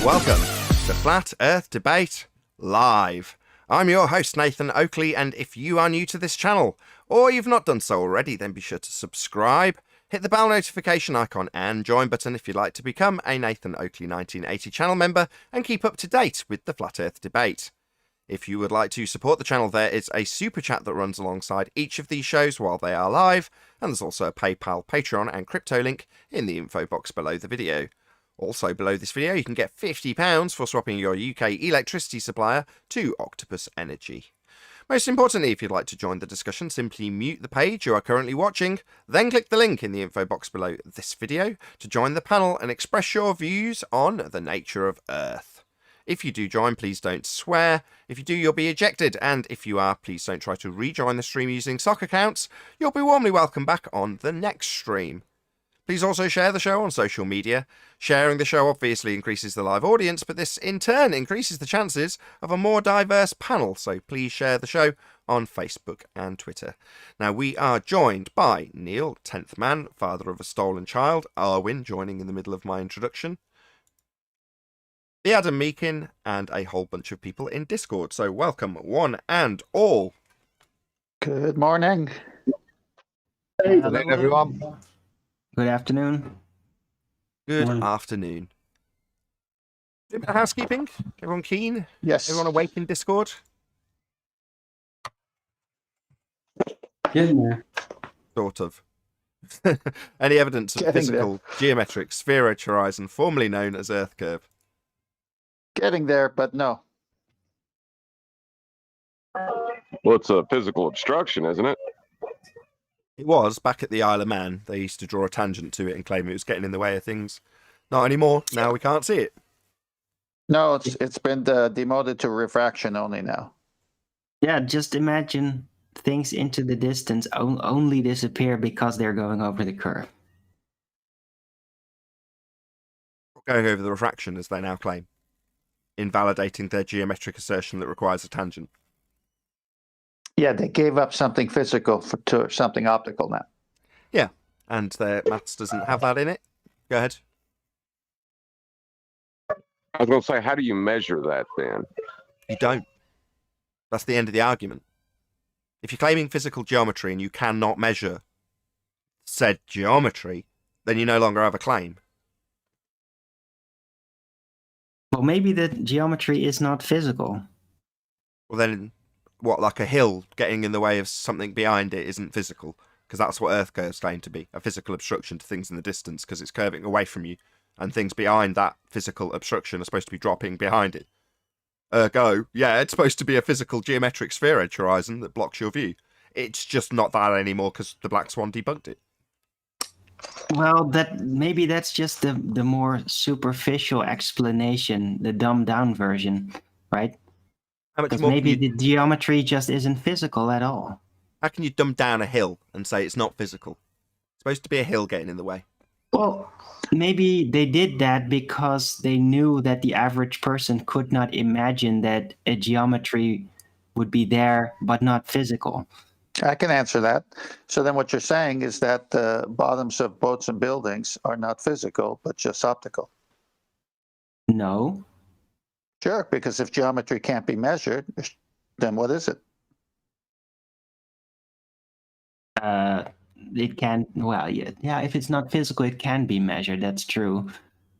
Welcome to Flat Earth Debate Live. I'm your host, Nathan Oakley, and if you are new to this channel, or you've not done so already, then be sure to subscribe, hit the bell notification icon and join button if you'd like to become a Nathan Oakley 1980 channel member and keep up to date with the Flat Earth Debate. If you would like to support the channel, there is a super chat that runs alongside each of these shows while they are live, and there's also a PayPal, Patreon and crypto link in the info box below the video. Also below this video you can get £50 for swapping your UK electricity supplier to Octopus Energy. Most importantly, if you'd like to join the discussion, simply mute the page you are currently watching, then click the link in the info box below this video to join the panel and express your views on the nature of Earth. If you do join, please don't swear. If you do, you'll be ejected, and if you are, please don't try to rejoin the stream using sock accounts. You'll be warmly welcome back on the next stream. Please also share the show on social media. Sharing the show obviously increases the live audience, but this in turn increases the chances of a more diverse panel, so please share the show on Facebook and Twitter. Now, we are joined by Neil, 10th man, father of a stolen child, Arwin joining in the middle of my introduction, the Adam Meakin, and a whole bunch of people in Discord. So welcome one and all. Good morning. Hey, good morning, everyone. Good afternoon. Good afternoon. A bit of housekeeping? Everyone keen? Yes. Everyone awake in Discord? Getting there. Sort of. Any evidence of physical geometric sphere-edge horizon, formerly known as Earth curve? Getting there, but no. Well, it's a physical obstruction, isn't it? It was back at the Isle of Man. They used to draw a tangent to it and claim it was getting in the way of things. Not anymore. Now we can't see it. No, it's been demoted to refraction only now. Yeah, just imagine things into the distance only disappear because they're going over the curve. Going over the refraction, as they now claim, invalidating their geometric assertion that requires a tangent. Yeah, they gave up something physical to something optical now. Yeah, and their maths doesn't have that in it. Go ahead. I was going to say, how do you measure that then? You don't. That's the end of the argument. If you're claiming physical geometry and you cannot measure said geometry, then you no longer have a claim. Well, maybe the geometry is not physical. Well, then, what, like a hill getting in the way of something behind it isn't physical? Because that's what Earth curves claim to be, a physical obstruction to things in the distance, because it's curving away from you, and things behind that physical obstruction are supposed to be dropping behind it. Ergo, yeah, it's supposed to be a physical geometric sphere-edge horizon that blocks your view. It's just not that anymore because the Black Swan debunked it. Well, maybe that's just the more superficial explanation, the dumbed down version, right? Because maybe the geometry just isn't physical at all. How can you dumb down a hill and say it's not physical? It's supposed to be a hill getting in the way. Well, maybe they did that because they knew that the average person could not imagine that a geometry would be there but not physical. I can answer that. So then what you're saying is that the bottoms of boats and buildings are not physical, but just optical. No. Sure, because if geometry can't be measured, then what is it? It can, well, yeah, if it's not physical, it can be measured, that's true.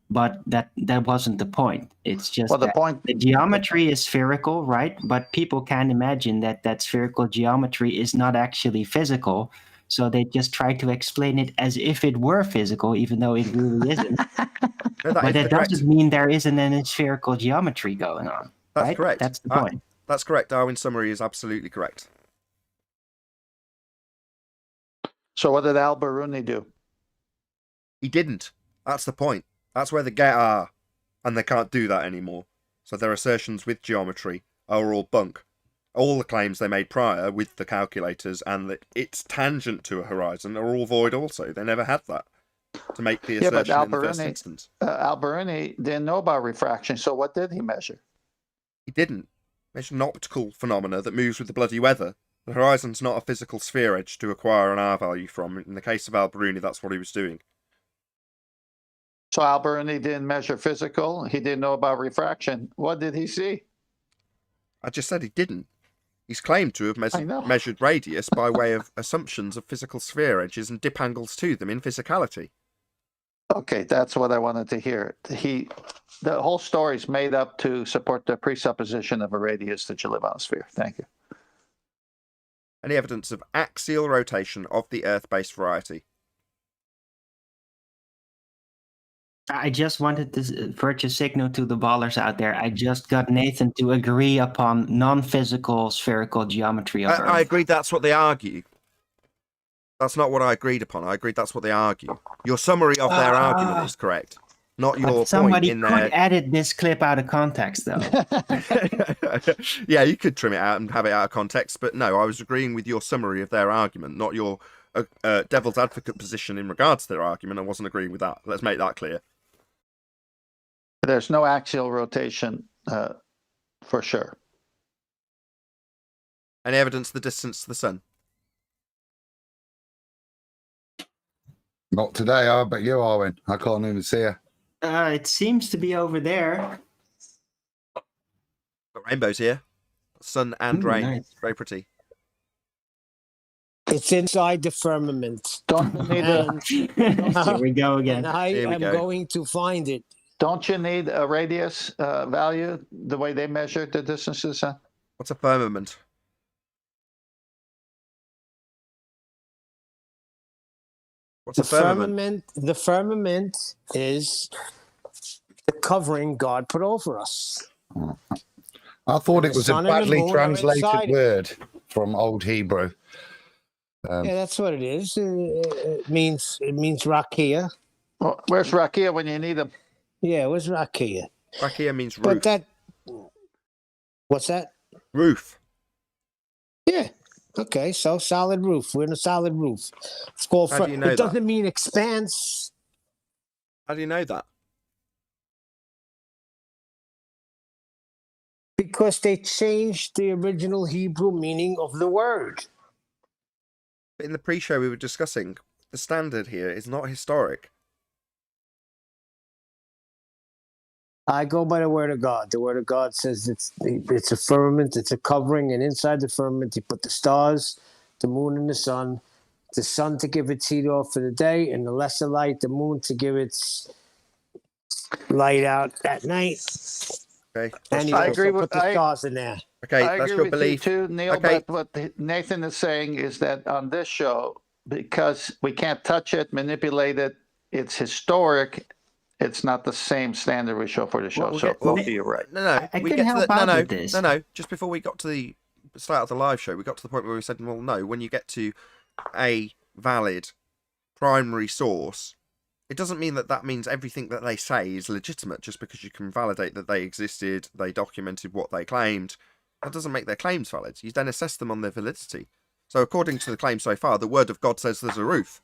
But that wasn't the point. It's just the geometry is spherical, right? But people can't imagine that spherical geometry is not actually physical. So they just try to explain it as if it were physical, even though it really isn't. But that doesn't mean there isn't any spherical geometry going on. That's right? correct. That's the point. That's correct. Darwin's summary is absolutely correct. So what did Al-Biruni do? He didn't. That's the point. That's where the get are, and they can't do that anymore. So their assertions with geometry are all bunk. All the claims they made prior with the calculators and that it's tangent to a horizon are all void also. They never had that to make the assertion in the first instance. Al-Biruni didn't know about refraction, so what did he measure? He didn't. Measure an optical phenomena that moves with the bloody weather. The horizon's not a physical sphere edge to acquire an R value from. In the case of Al-Biruni, that's what he was doing. So Alberoni didn't measure physical. He didn't know about refraction. What did he see? I just said he didn't. He's claimed to have measured radius by way of assumptions of physical sphere edges and dip angles to them in physicality. Okay, that's what I wanted to hear. The whole story's made up to support the presupposition of a radius that you live on a sphere. Thank you. Any evidence of axial rotation of the Earth-based variety? I just wanted to virtue signal to the ballers out there. I just got Nathan to agree upon non-physical spherical geometry of Earth. I agreed that's what they argue. That's not what I agreed upon. I agreed that's what they argue. Your summary of their argument is correct. Not your point somebody in could there. edit this clip out of context, though. Yeah, you could trim it out and have it out of context, but no, I was agreeing with your summary of their argument, not your devil's advocate position in regards to their argument. I wasn't agreeing with that. Let's make that clear. There's no axial rotation for sure. Any evidence of the distance to the sun? Not today, I bet you, Arwen. I can't even see her. It seems to be over there. Got rainbows here. Sun and rain. Nice. Very pretty. It's inside the firmament. Don't you need a, Here we go again. And I Here we am go. going to find it. don't you need a radius value the way they measured the distances? What's a firmament? What's a firmament? The firmament is the covering God put over us. I thought it The was a sun and the badly moon are translated inside it. word from Old Hebrew. Yeah, that's what it is. It means rakia. Well, where's Rakia when you need them? Yeah, it was rakia. Rakia means roof. But that, what's that? Roof. Yeah. Okay, so solid roof. We're in a solid roof. It's called. How do you know it that? doesn't mean expanse. How do you know that? Because they changed the original Hebrew meaning of the word. In the pre-show we were discussing, the standard here is not historic. I go by the word of God. The word of God says it's a firmament, it's a covering, and inside the firmament you put the stars, the moon, and the sun to give its heat off for the day, and the lesser light, the moon, to give its light out at night. Okay. And you I also agree with- put the stars in there. Okay, I that's agree your with belief. you too, Neil. Okay. But what Nathan is saying is that on this show, because we can't touch it, manipulate it, it's historic. It's not the same standard we show for the show. Well, so well, you're right. No, I we could get to help the, out no, with this. no. Just before we got to the start of the live show, we got to the point where we said, well, no, when you get to a valid primary source, it doesn't mean that means everything that they say is legitimate just because you can validate that they existed, they documented what they claimed. That doesn't make their claims valid. You then assess them on their validity. So according to the claim so far, the word of God says there's a roof.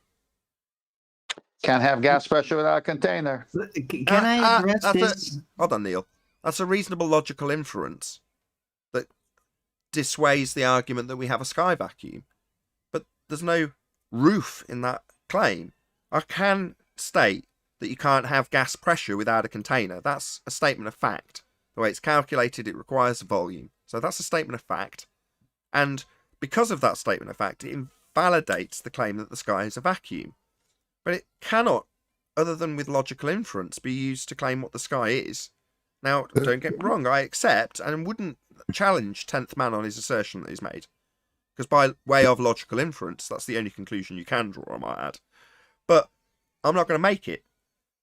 Can't have gas pressure without a container. Can I address this? Hold on, Neil. That's a reasonable logical inference that dissuades the argument that we have a sky vacuum. But there's no roof in that claim. I can state that you can't have gas pressure without a container. That's a statement of fact. The way it's calculated, it requires a volume. So that's a statement of fact. And because of that statement of fact, it invalidates the claim that the sky is a vacuum. But it cannot, other than with logical inference, be used to claim what the sky is. Now, don't get me wrong, I accept and wouldn't challenge 10th Man on his assertion that he's made. Because by way of logical inference, that's the only conclusion you can draw, I might add. But I'm not going to make it,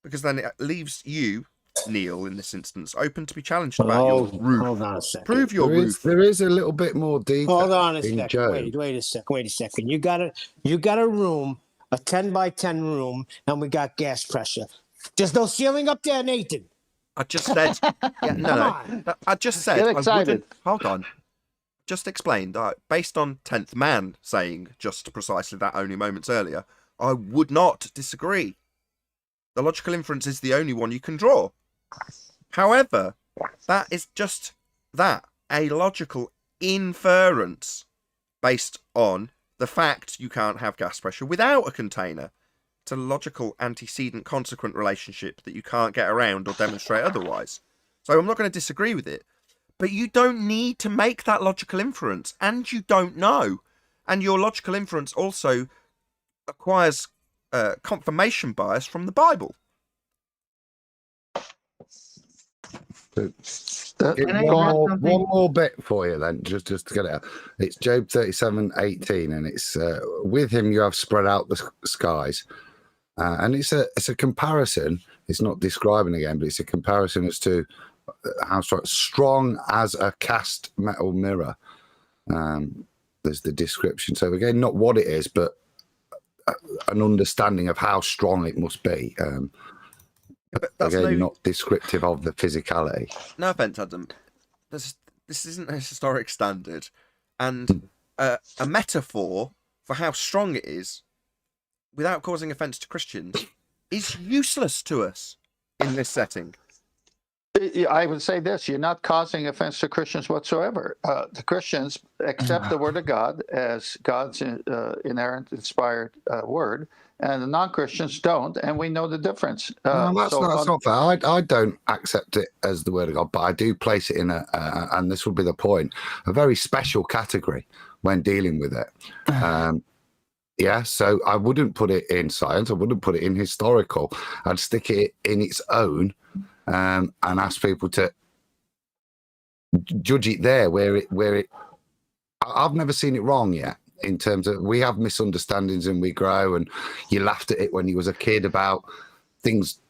because then it leaves you, Neil, in this instance, open to be challenged about your roof. Hold on a second. Prove your roof. There is a little bit more detail. Hold on a in second. Job. Wait a second. You got a room, a 10 by 10 room, and we got gas pressure. There's no ceiling up there, Nathan. I just said... Yeah, no. I just said... Get I excited. wouldn't- Hold on. Just explained, based on 10th Man saying just precisely that only moments earlier, I would not disagree. The logical inference is the only one you can draw. However, that is just that, a logical inference based on the fact you can't have gas pressure without a container. It's a logical antecedent-consequent relationship that you can't get around or demonstrate otherwise. So I'm not going to disagree with it. But you don't need to make that logical inference, and you don't know. And your logical inference also acquires confirmation bias from the Bible. One more bit for you then, just to get it out. It's Job 37:18, and it's with him you have spread out the skies. And it's a comparison. It's not describing again, but it's a comparison as to how strong as a cast metal mirror. There's the description. So again, not what it is, but an understanding of how strong it must be. But that's again, not descriptive of the physicality. No offense, Adam. This isn't a historic standard, and a metaphor for how strong it is, without causing offence to Christians, is useless to us in this setting. I would say this: you're not causing offense to Christians whatsoever. The Christians accept the Word of God as God's inerrant, inspired word, and the non-Christians don't, and we know the difference. That's not fair. I don't accept it as the Word of God, but I do place it in and this would be the point, a very special category when dealing with it. Yeah, so I wouldn't put it in science. I wouldn't put it in historical. I'd stick it in its own. And ask people to judge it there where it I've never seen it wrong yet, in terms of we have misunderstandings and we grow, and you laughed at it when you was a kid about things,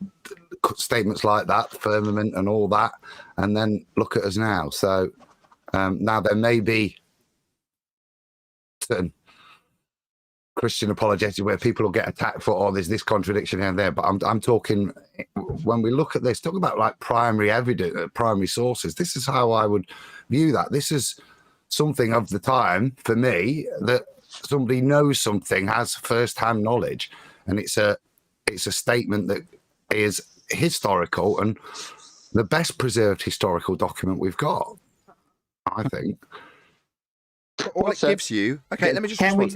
statements like that, firmament and all that, and then look at us now. So now there may be certain Christian apologetics where people will get attacked for, oh, there's this contradiction here and there. But I'm talking, when we look at this, talk about like primary evidence, primary sources. This is how I would view that. This is something of the time for me, that somebody knows something, has first-hand knowledge, and it's a statement that is historical and the best preserved historical document we've got, I think. All it gives you... Okay, let me just respond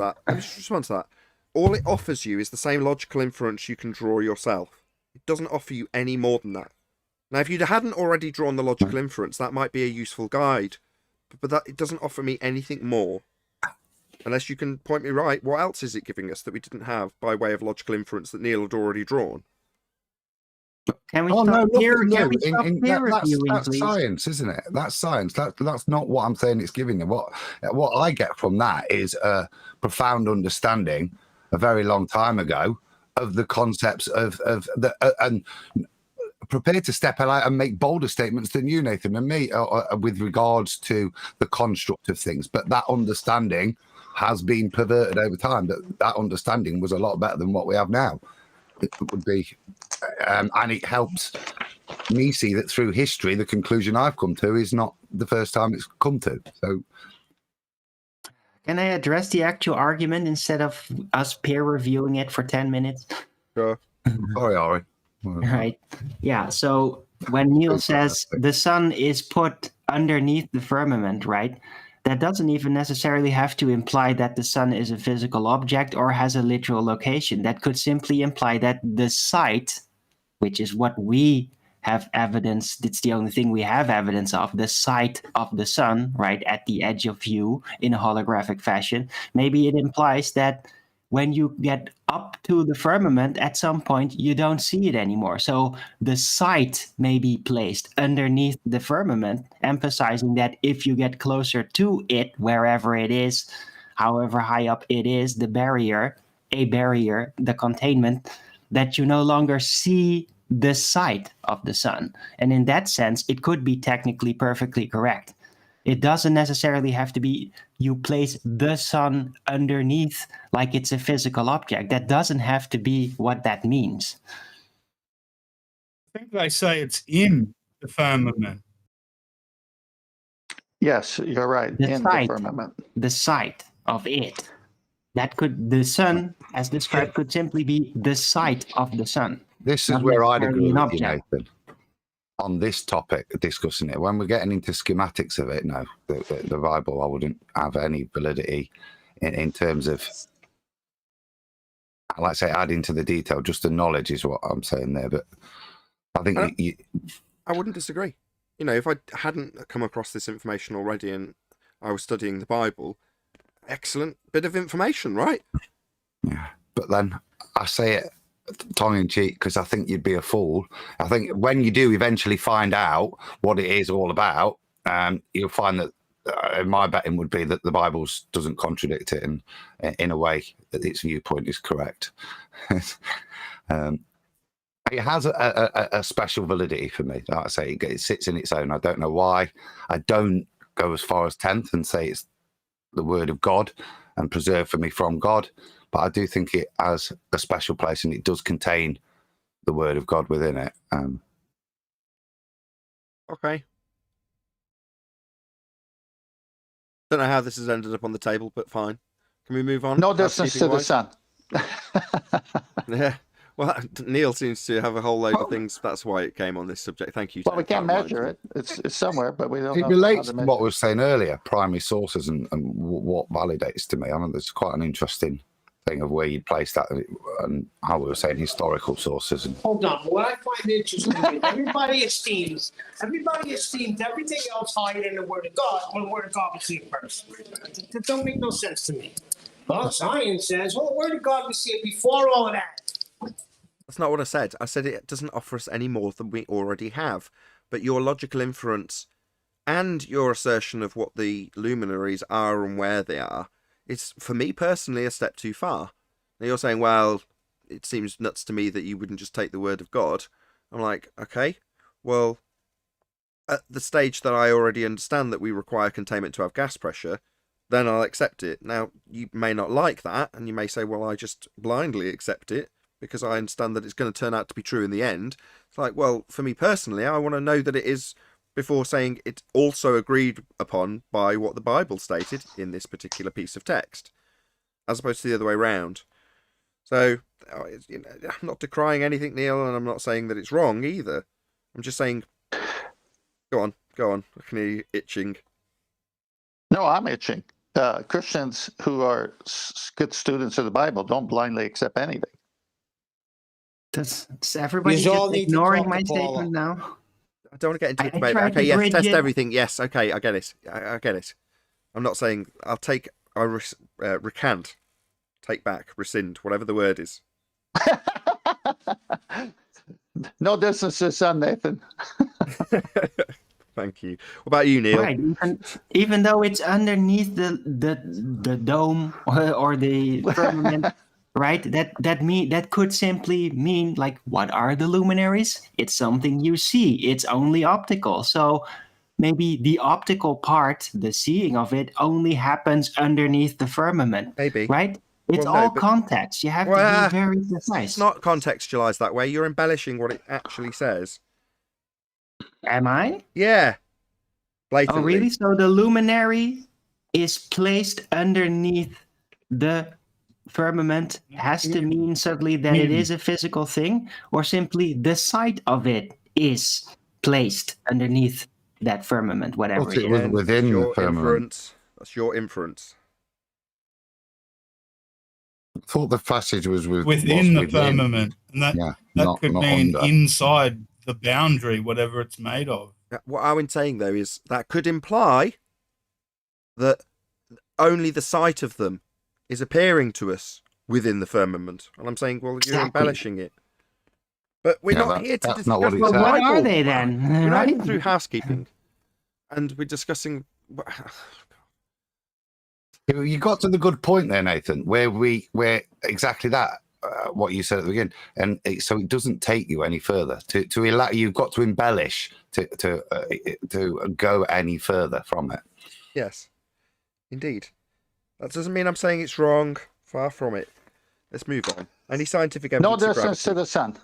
to that. All it offers you is the same logical inference you can draw yourself. It doesn't offer you any more than that. Now, if you hadn't already drawn the logical inference, that might be a useful guide. But that it doesn't offer me anything more. Unless you can point me right, what else is it giving us that we didn't have by way of logical inference that Neil had already drawn? Can we stop peer-reviewing, that's please? science, isn't it? That's science. That's not what I'm saying it's giving them. What I get from that is a profound understanding a very long time ago of the concepts of the and prepared to step out and make bolder statements than you, Nathan, and me with regards to the construct of things. But that understanding has been perverted over time. That understanding was a lot better than what we have now. It would be, and it helps me see that through history, the conclusion I've come to is not the first time it's come to. So, can I address the actual argument instead of us peer reviewing it for 10 minutes? Sure. Sorry, Ari. Right. Yeah. So when Neil says the sun is put underneath the firmament, right? That doesn't even necessarily have to imply that the sun is a physical object or has a literal location. That could simply imply that the site, which is what we have evidence, it's the only thing we have evidence of, the site of the sun, right, at the edge of view in a holographic fashion. Maybe it implies that when you get up to the firmament, at some point, you don't see it anymore. So the site may be placed underneath the firmament, emphasizing that if you get closer to it, wherever it is, however high up it is, the barrier, the containment, that you no longer see the site of the sun. And in that sense, it could be technically perfectly correct. It doesn't necessarily have to be you place the sun underneath like it's a physical object. That doesn't have to be what that means. I think they say it's in the firmament. Yes, you're right. The site of it. That could, the sun, as described, could simply be the site of the sun. This is where I'd agree with you, Nathan, on this topic, discussing it. When we're getting into schematics of it, no, the Bible, I wouldn't have any validity in terms of like I say, adding to the detail, just the knowledge is what I'm saying there. But I think I wouldn't disagree. You know, if I hadn't come across this information already and I was studying the Bible, excellent bit of information, right? Yeah, but then I say it tongue in cheek because I think you'd be a fool. I think when you do eventually find out what it is all about, you'll find that my betting would be that the Bible doesn't contradict it, and in a way that its viewpoint is correct. It has a special validity for me. Like I say, it sits in its own. I don't know why. I don't go as far as 10th and say it's the word of God and preserved for me from God, but I do think it has a special place, and it does contain the word of God within it. Okay. Don't know how this has ended up on the table, but fine. Can we move on? No distance to the sun. Yeah. Well, Neil seems to have a whole load of things. That's why it came on this subject. Thank you. Well, we can't measure it. It's somewhere, but we don't know. It relates to what we were saying earlier, primary sources and what validates to me. I mean, there's quite an interesting thing of where you place that and how we were saying historical sources. And hold on. What I find interesting is everybody esteems everything else higher than the word of God when the word of God was seen first. That don't make no sense to me. Well, science says, well, the word of God was seen before all of that. That's not what I said. I said it doesn't offer us any more than we already have. But your logical inference and your assertion of what the luminaries are and where they are, it's, for me personally, a step too far. Now you're saying, well, it seems nuts to me that you wouldn't just take the word of God. I'm like, okay, well, at the stage that I already understand that we require containment to have gas pressure, then I'll accept it. Now, you may not like that, and you may say, well, I just blindly accept it because I understand that it's going to turn out to be true in the end. It's like, well, for me personally, I want to know that it is before saying it's also agreed upon by what the Bible stated in this particular piece of text, as opposed to the other way around. So, you know, I'm not decrying anything, Neil, and I'm not saying that it's wrong either. I'm just saying, go on. I can hear you itching. No, I'm itching. Christians who are good students of the Bible don't blindly accept anything. Does everybody just ignoring my statement now? I don't want to get into a debate. Okay, yes, test everything. Yes, okay, I get it. I get it. I'm not saying recant, take back, rescind, whatever the word is. No distance to the sun, Nathan. Thank you. What about you, Neil? Right, even though it's underneath the dome or the firmament, right? That could simply mean, like, what are the luminaries? It's something you see. It's only optical. So maybe the optical part, the seeing of it, only happens underneath the firmament. Maybe. Right? It's context. You have to be very precise. It's not contextualized that way. You're embellishing what it actually says. Am I? Yeah. Blatantly. Oh, really? So the luminary is placed underneath the firmament has to mean suddenly that it is a physical thing, or simply the site of it is placed underneath that firmament, whatever it is. Within the firmament. That's your inference. I thought the passage was within the firmament, and that could mean under. Inside the boundary, whatever it's made of. What I'm saying, though, is that could imply that only the sight of them is appearing to us within the firmament. And I'm saying, well, you're embellishing it. But we're not here to discuss what what are they then? We're not even through housekeeping. And we're discussing... You got to the good point there, Nathan, where exactly that, what you said at the beginning, and so it doesn't take you any further to allow. You've got to embellish to go any further from it. Yes, indeed. That doesn't mean I'm saying it's wrong. Far from it. Let's move on. Any scientific evidence? No distance to the sun.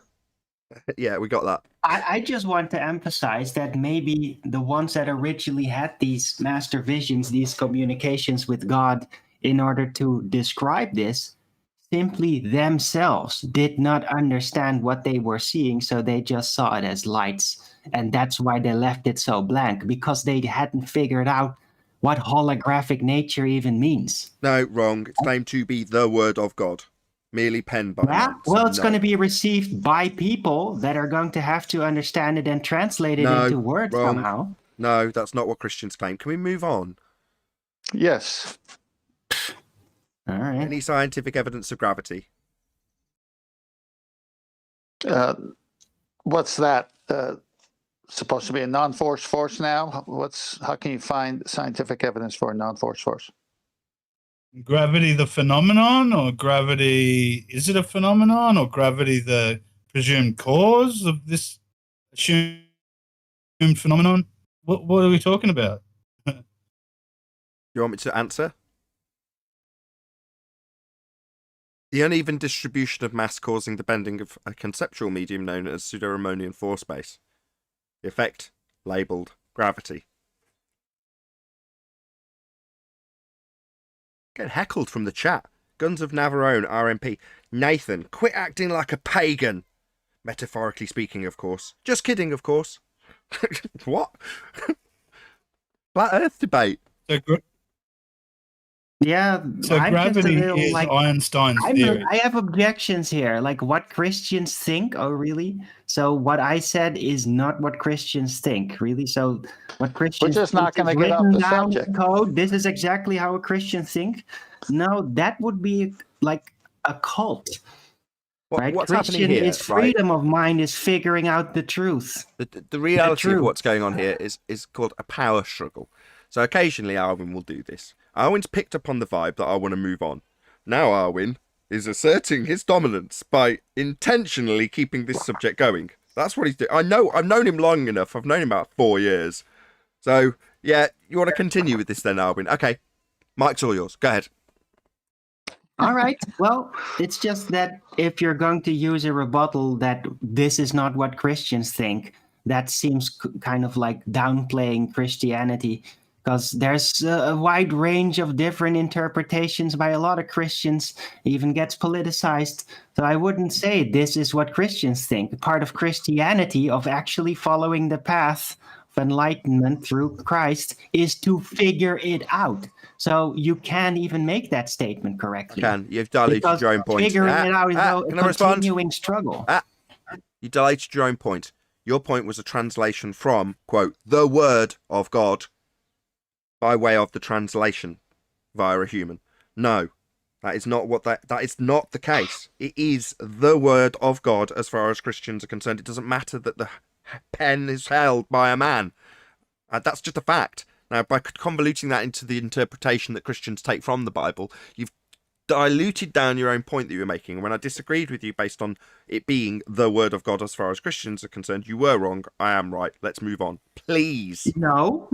Yeah, we got that. I just want to emphasize that maybe the ones that originally had these master visions, these communications with God in order to describe this, simply themselves did not understand what they were seeing, so they just saw it as lights. And that's why they left it so blank, because they hadn't figured out what holographic nature even means. No, wrong. It's claimed to be the word of God. merely penned by Yeah, man. well, it's going to be received by people that are going to have to understand it and translate it into words somehow. No, that's not what Christians claim. Can we move on? Yes. All right. Any scientific evidence of gravity? What's that? Supposed to be a non-force force now? How can you find scientific evidence for a non-force force? Gravity, the phenomenon, or gravity, is it a phenomenon, or gravity, the presumed cause of this assumed phenomenon? What are we talking about? You want me to answer? The uneven distribution of mass causing the bending of a conceptual medium known as pseudo-Riemannian force space. The effect labelled gravity. Getting heckled from the chat. Guns of Navarone, RMP. Nathan, quit acting like a pagan. Metaphorically speaking, of course. Just kidding, of course. What? Flat Earth debate. Yeah, so gravity is like, Einstein's theory. I have objections here, like what Christians think. Oh, really? So what I said is not what Christians think, really. So what Christians We're just not going to get off the subject. Code. This is exactly how a Christian think. No, that would be like a cult. Right? What's Christian happening here? Is freedom of mind is figuring out the truth. The reality of what's going on here is called a power struggle. So occasionally Arwin will do this. Arwin's picked up on the vibe that I want to move on. Now Arwin is asserting his dominance by intentionally keeping this subject going. That's what he's doing. I've known him long enough. I've known him about 4 years. So, yeah, you want to continue with this then, Arwin? Okay, mic's all yours. Go ahead. All right. Well, it's just that if you're going to use a rebuttal that this is not what Christians think, that seems kind of like downplaying Christianity. Because there's a wide range of different interpretations by a lot of Christians, even gets politicized. So I wouldn't say this is what Christians think. Part of Christianity, of actually following the path of enlightenment through Christ, is to figure it out. So you can't even make that statement correctly. You've dilated your own point. Figuring it out is a continuing struggle. You dilated your own point. Your point was a translation from, quote, the word of God, by way of the translation via a human. No, that is not what that is not the case. It is the word of God as far as Christians are concerned. It doesn't matter that the pen is held by a man. That's just a fact. Now, by convoluting that into the interpretation that Christians take from the Bible, you've diluted down your own point that you were making. When I disagreed with you based on it being the word of God as far as Christians are concerned, you were wrong. I am right. Let's move on, please. No,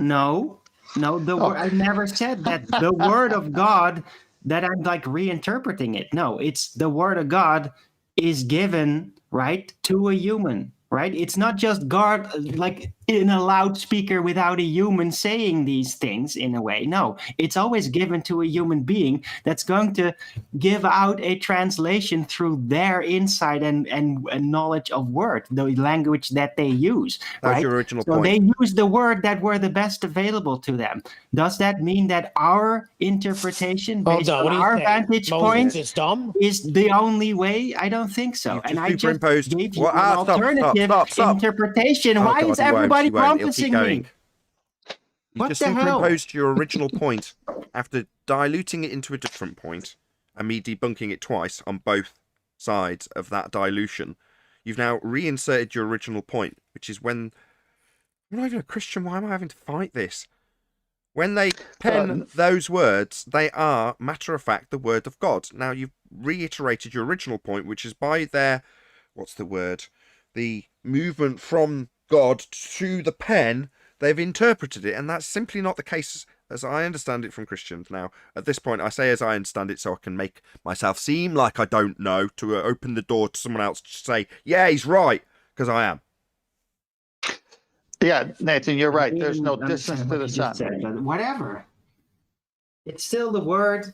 I never said that the word of God, that I'm like reinterpreting it. No, it's the word of God is given, right, to a human, right? It's not just God, like in a loudspeaker without a human saying these things in a way. No, it's always given to a human being that's going to give out a translation through their insight and knowledge of word, the language that they use. That's right? your original point. So they use the word that were the best available to them. Does that mean that our interpretation based on our vantage point is the only way? I don't think so. And I just gave you an alternative interpretation. Why is everybody prompting me? You just superimposed your original point after diluting it into a different point and me debunking it twice on both sides of that dilution. You've now reinserted your original point, which is when I'm not even a Christian. Why am I having to fight this? When they pen those words, they are, matter of fact, the word of God. Now, you've reiterated your original point, which is by their, what's the word? The movement from God to the pen, they've interpreted it, and that's simply not the case as I understand it from Christians. Now, at this point, I say as I understand it so I can make myself seem like I don't know, to open the door to someone else to say, yeah, he's right, because I am. Yeah, Nathan, you're right. There's no distance to the sun. But whatever. It's still the word.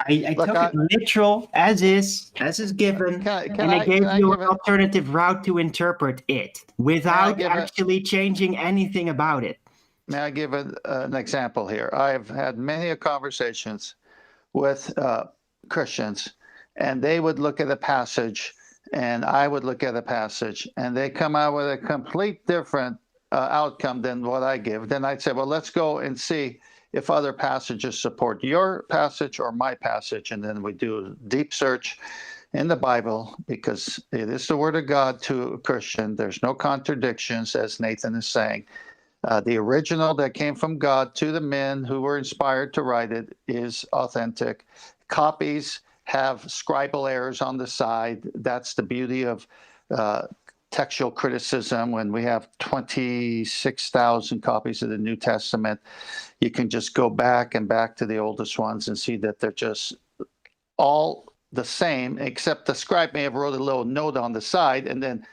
I took it literal, as is given, and I gave you an alternative route to interpret it without actually changing anything about it. May I give an example here? I've had many conversations with Christians, and they would look at a passage, and I would look at a passage, and they come out with a complete different outcome than what I give. Then I'd say, well, let's go and see if other passages support your passage or my passage. And then we do a deep search in the Bible, because it is the word of God to a Christian. There's no contradictions, as Nathan is saying. The original that came from God to the men who were inspired to write it is authentic. Copies have scribal errors on the side. That's the beauty of textual criticism. When we have 26,000 copies of the New Testament, you can just go back and back to the oldest ones and see that they're just all the same, except the scribe may have wrote a little note on the side, and then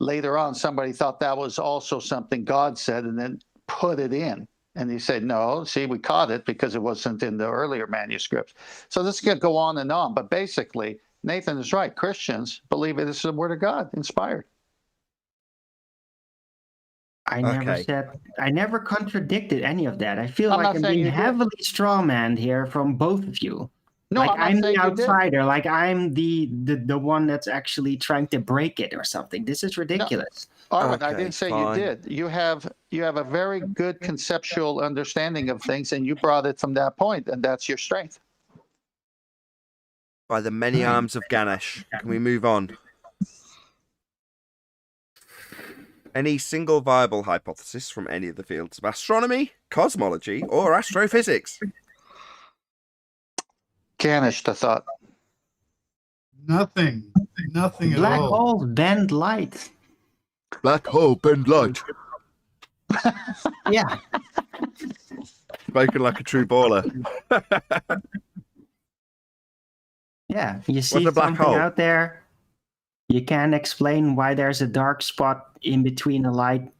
later on somebody thought that was also something God said and then put it in. And he said, no, see, we caught it because it wasn't in the earlier manuscripts. So this could go on and on. But basically, Nathan is right. Christians believe it is the word of God, inspired. I never contradicted any of that. I feel like I'm being heavily strawmanned here from both of you. No, like I'm the outsider, like I'm the one that's actually trying to break it or something. This is ridiculous. No. All right, I didn't say you did. You have a very good conceptual understanding of things, and you brought it from that point, and that's your strength. By the many arms of Ganesh. Can we move on? Any single viable hypothesis from any of the fields of astronomy, cosmology, or astrophysics? Ganesh, the thought. Nothing at all. Black holes bend light. Black hole bend light. Yeah. Spoken like a true baller. Yeah, you see What's a black something hole? out there, you can't explain why there's a dark spot in between a light,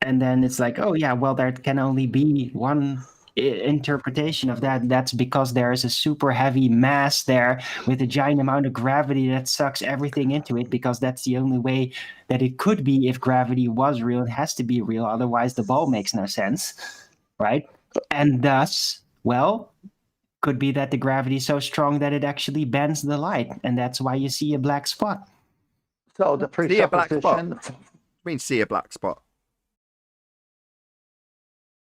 and then it's like, oh yeah, well, there can only be one interpretation of that. That's because there is a super heavy mass there with a giant amount of gravity that sucks everything into it, because that's the only way that it could be. If gravity was real, it has to be real, otherwise the ball makes no sense, right? And thus, well, could be that the gravity is so strong that it actually bends the light, and that's why you see a black spot. So the See a black spot? presupposition. What do you mean see a black spot?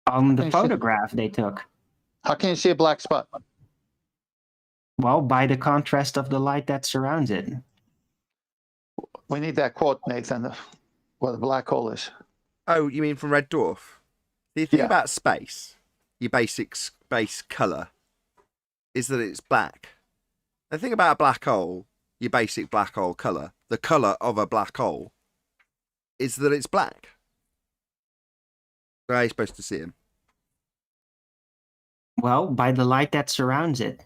On the photograph they took. How can you see a black spot? Well, by the contrast of the light that surrounds it. We need that quote, Nathan, what a black hole is. Oh, you mean from Red Dwarf? The thing about space, your basic space colour, is that it's black. The thing about a black hole, your basic black hole colour, the colour of a black hole, is that it's black. Where are you supposed to see him? Well, by the light that surrounds it.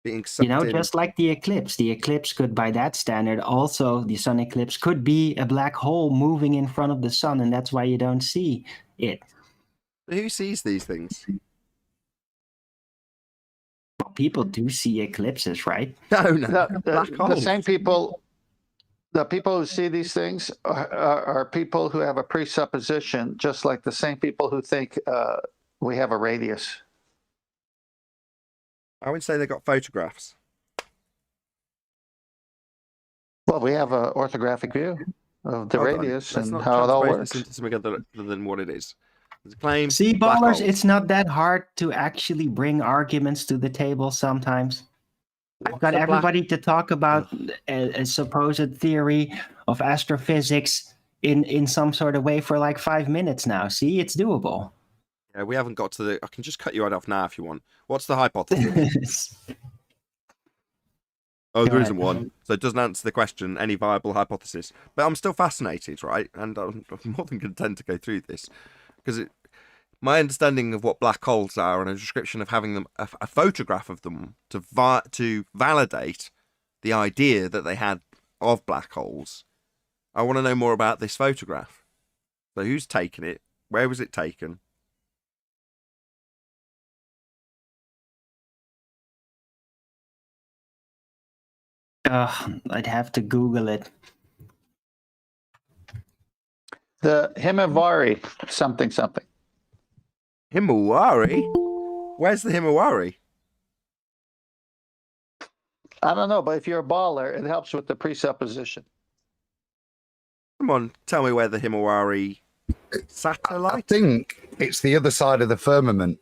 Being sucked in. Just like the eclipse. The eclipse could, by that standard, also, the sun eclipse could be a black hole moving in front of the sun, and that's why you don't see it. Who sees these things? Well, people do see eclipses, right? No. The same people. The people who see these things are people who have a presupposition, just like the same people who think we have a radius. I would say they got photographs. Well, we have an orthographic view of the radius and how it all works. Into something other than what it is. There's a claim. See, ballers, it's not that hard to actually bring arguments to the table sometimes. I've got everybody to talk about a supposed theory of astrophysics in some sort of way for like 5 minutes now. See, it's doable. Yeah, we haven't got to the... I can just cut you right off now if you want. What's the hypothesis? There isn't one. So it doesn't answer the question, any viable hypothesis. But I'm still fascinated, right? And I'm more than content to go through this. Because my understanding of what black holes are and a description of having them, a photograph of them to validate the idea that they had of black holes. I want to know more about this photograph. So who's taken it? Where was it taken? I'd have to Google it. The Himawari something. Himawari? Where's the Himawari? I don't know, but if you're a baller, it helps with the presupposition. Come on, tell me where the Himawari satellite. I think it's the other side of the firmament.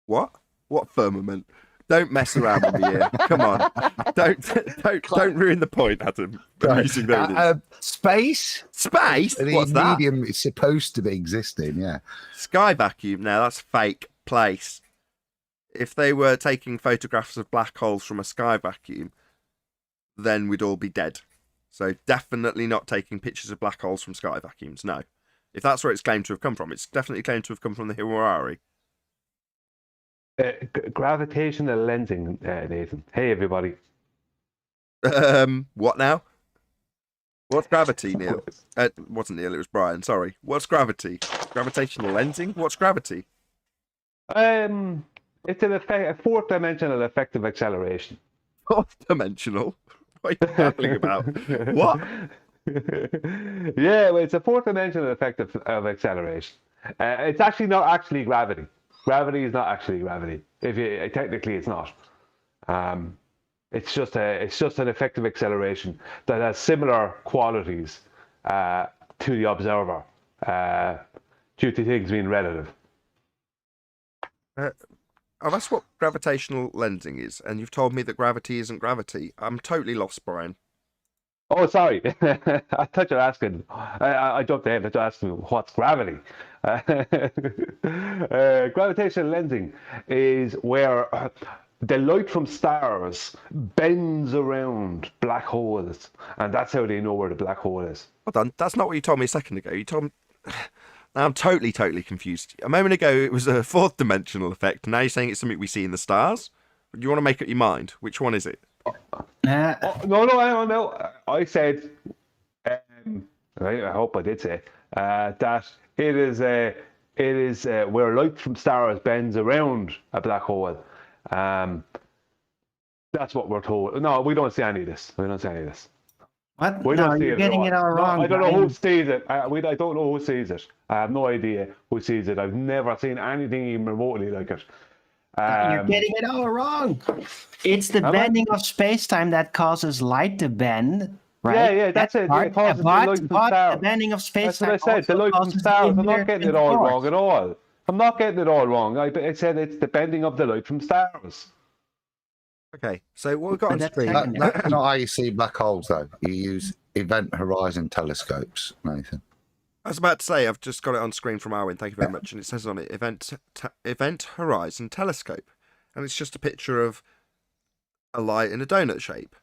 What? What firmament? Don't mess around with me here. Come on. Don't ruin the point, Adam. Using those. Space? Space? The What's that? medium is supposed to be existing, yeah. Sky vacuum. Now that's fake place. If they were taking photographs of black holes from a sky vacuum, then we'd all be dead. So definitely not taking pictures of black holes from sky vacuums. No. If that's where it's claimed to have come from, it's definitely claimed to have come from the Himawari. Gravitational lensing, Nathan. Hey, everybody. What now? What's gravity, Neil? It wasn't Neil, it was Brian. Sorry. What's gravity? Gravitational lensing? What's gravity? It's a fourth dimensional effective acceleration. Fourth dimensional? What are you babbling about? What? Yeah, well, it's a fourth dimensional effect of acceleration. It's actually not actually gravity. Gravity is not actually gravity. Technically, it's not. It's just an effective acceleration that has similar qualities to the observer due to things being relative. That's what gravitational lensing is, and you've told me that gravity isn't gravity. I'm totally lost, Brian. Oh, sorry. I thought you were asking. I jumped ahead. I thought you were asking what's gravity. Gravitational lensing is where the light from stars bends around black holes, and that's how they know where the black hole is. Hold on, that's not what you told me a second ago. You told me... Now I'm totally confused. A moment ago, it was a fourth dimensional effect. Now you're saying it's something we see in the stars? Do you want to make up your mind? Which one is it? No. I said, I hope I did say that it is where light from stars bends around a black hole. That's what we're told. No, we don't see any of this. What? We don't see you're it getting it all wrong. No, I don't know who sees it. I don't know who sees it. I have no idea who sees it. I've never seen anything even remotely like it. You're getting it all wrong. It's the bending of space-time that causes light to bend, right? Yeah, that's it. Part, it causes but, the light from but stars. the bending of space-time. That's what I said. The light from stars. I'm not getting it all wrong at all. I'm not getting it all wrong. I said it's the bending of the light from stars. Okay, so what we've got on screen... That's not how you see black holes, though. You use event horizon telescopes, Nathan. I was about to say, I've just got it on screen from Arwin, thank you very much, and it says on it, Event Horizon Telescope. And it's just a picture of a light in a donut shape.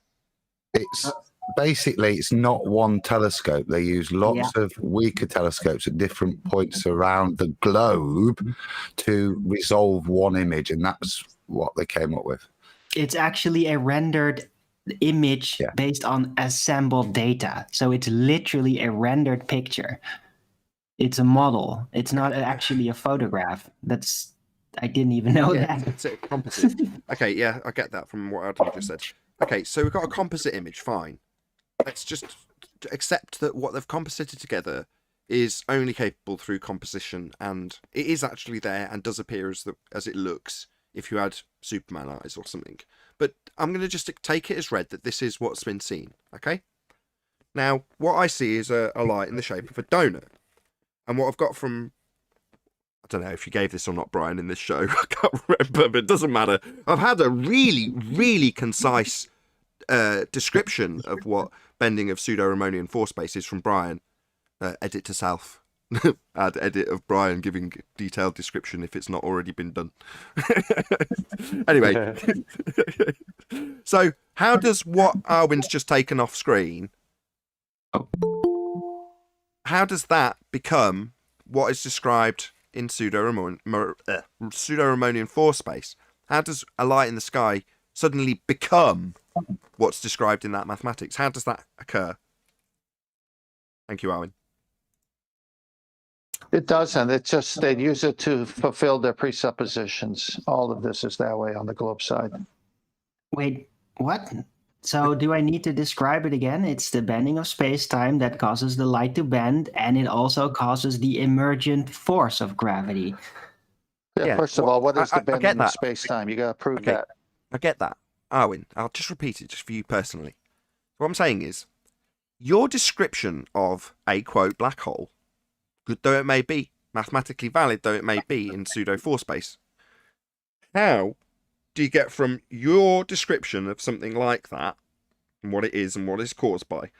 It's basically, it's not one telescope. They use lots of weaker telescopes at different points around the globe to resolve one image, and that's what they came up with. It's actually a rendered image based on assembled data. So it's literally a rendered picture. It's a model. It's not actually a photograph. I didn't even know that. It's a composite. Okay, yeah, I get that from what Adam just said. Okay, so we've got a composite image, fine. Let's just accept that what they've composited together is only capable through composition, and it is actually there and does appear as it looks if you had Superman eyes or something. But I'm going to just take it as read that this is what's been seen, okay? Now, what I see is a light in the shape of a donut. And what I've got from... I don't know if you gave this or not, Brian, in this show. I can't remember, but it doesn't matter. I've had a really, really concise description of what bending of pseudo-Ramonian force space is from Brian. Edit to self. Add edit of Brian giving detailed description if it's not already been done. Anyway. So, how does what Arwin's just taken off screen... How does that become what is described in pseudo-Ramonian force space? How does a light in the sky suddenly become what's described in that mathematics? How does that occur? Thank you, Arwin. It doesn't. It's just they use it to fulfill their presuppositions. All of this is that way on the globe side. Wait, what? So do I need to describe it again? It's the bending of space-time that causes the light to bend, and it also causes the emergent force of gravity. Yeah, first of all, what is the bending of space-time? You got to prove that. I get that. Arwin, I'll just repeat it just for you personally. What I'm saying is, your description of a, quote, black hole, good though it may be, mathematically valid though it may be in pseudo-4 space, how do you get from your description of something like that, and what it is and what it's caused by,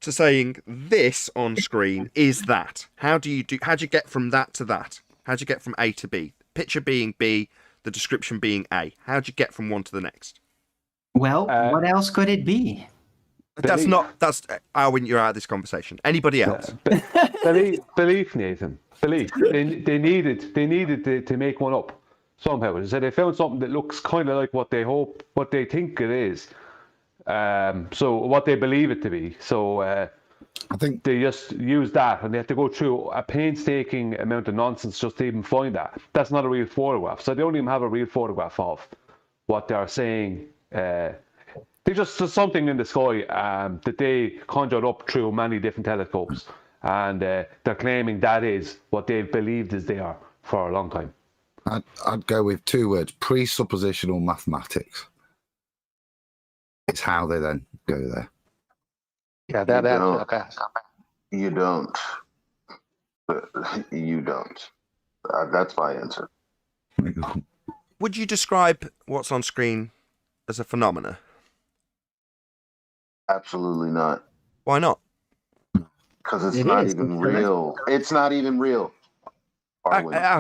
to saying this on screen is that? How do you get from that to that? How do you get from A to B? Picture being B, the description being A. How do you get from one to the next? Well, what else could it be? That's Alwyn, you're out of this conversation. Anybody else? Belief, Nathan. Belief. They needed to make one up somehow. So they found something that looks kind of like what they think it is. So what they believe it to be. So I think they just use that, and they have to go through a painstaking amount of nonsense just to even find that. That's not a real photograph. So they don't even have a real photograph of what they're saying. They just saw something in the sky that they conjured up through many different telescopes, and they're claiming that is what they've believed is there for a long time. I'd go with 2 words: presuppositional mathematics. It's how they then go there. Yeah, that answers that. You don't. You don't. That's my answer. Would you describe what's on screen as a phenomena? Absolutely not. Why not? Because it's not even real. It's not even real.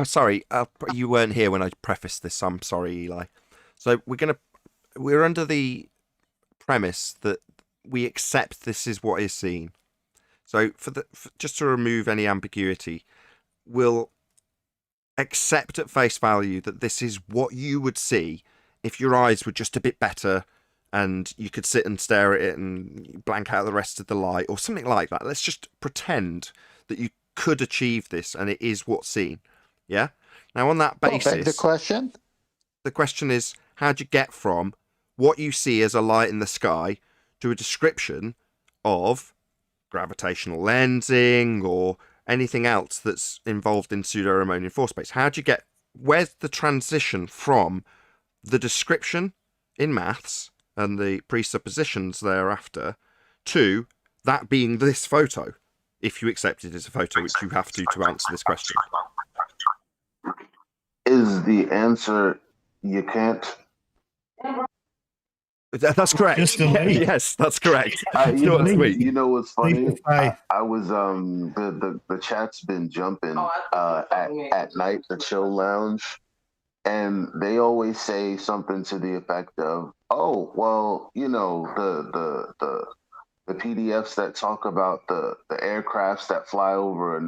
Sorry, you weren't here when I prefaced this. I'm sorry, Eli. So we're under the premise that we accept this is what is seen. So just to remove any ambiguity, we'll accept at face value that this is what you would see if your eyes were just a bit better and you could sit and stare at it and blank out the rest of the light or something like that. Let's just pretend that you could achieve this and it is what's seen. Yeah? Now, on that basis... The question is, how'd you get from what you see as a light in the sky to a description of gravitational lensing or anything else that's involved in pseudo-Riemannian force space? How'd you get... Where's the transition from the description in maths and the presuppositions thereafter to that being this photo, if you accept it as a photo, which you have to answer this question? Is the answer you can't? That's correct. Yes, that's correct. You know what's funny? I was the chat's been jumping at night, the chill lounge, and they always say something to the effect of, "Oh, well, you know, the PDFs that talk about the aircrafts that fly over a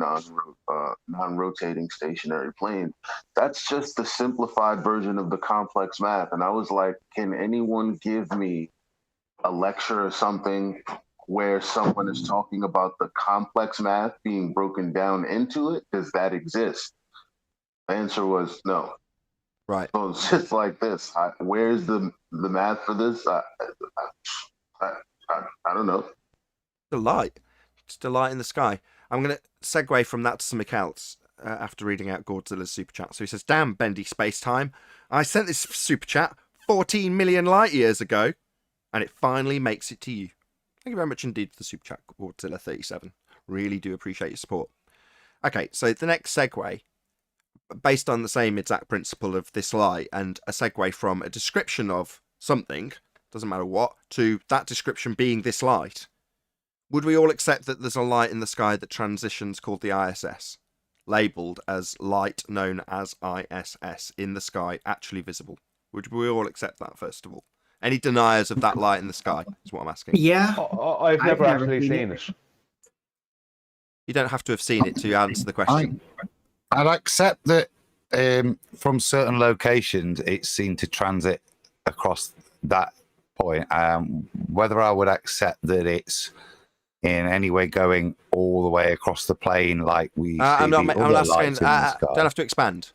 non-rotating stationary plane, that's just the simplified version of the complex math." And I was like, can anyone give me a lecture or something where someone is talking about the complex math being broken down into it? Does that exist? The answer was no. Right. So it's just like this. Where's the math for this? I don't know. The light. Just a light in the sky. I'm going to segue from that to something else after reading out Godzilla's super chat. So he says, "Damn, bendy space-time. I sent this super chat 14 million light years ago, and it finally makes it to you." Thank you very much indeed for the super chat, Godzilla37. Really do appreciate your support. Okay, so the next segue, based on the same exact principle of this light, and a segue from a description of something, doesn't matter what, to that description being this light. Would we all accept that there's a light in the sky that transitions called the ISS, labelled as light known as ISS in the sky, actually visible? Would we all accept that, first of all? Any deniers of that light in the sky is what I'm asking. Yeah. I've never actually seen it. You don't have to have seen it to answer the question. I'd accept that from certain locations it seemed to transit across that point. Whether I would accept that it's in any way going all the way across the plane like we I'm not asking, don't have to expand.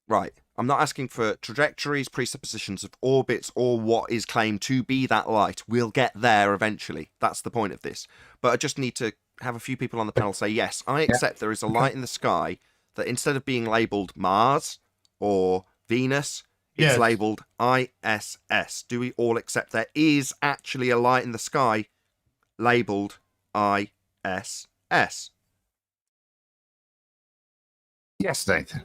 Right. I'm not asking for trajectories, presuppositions of orbits, or what is claimed to be that light. We'll get there eventually. That's the point of this. But I just need to have a few people on the panel say, yes, I accept there is a light in the sky that instead of being labelled Mars or Venus, It's labelled ISS. Do we all accept there is actually a light in the sky labelled ISS? Yes, Nathan.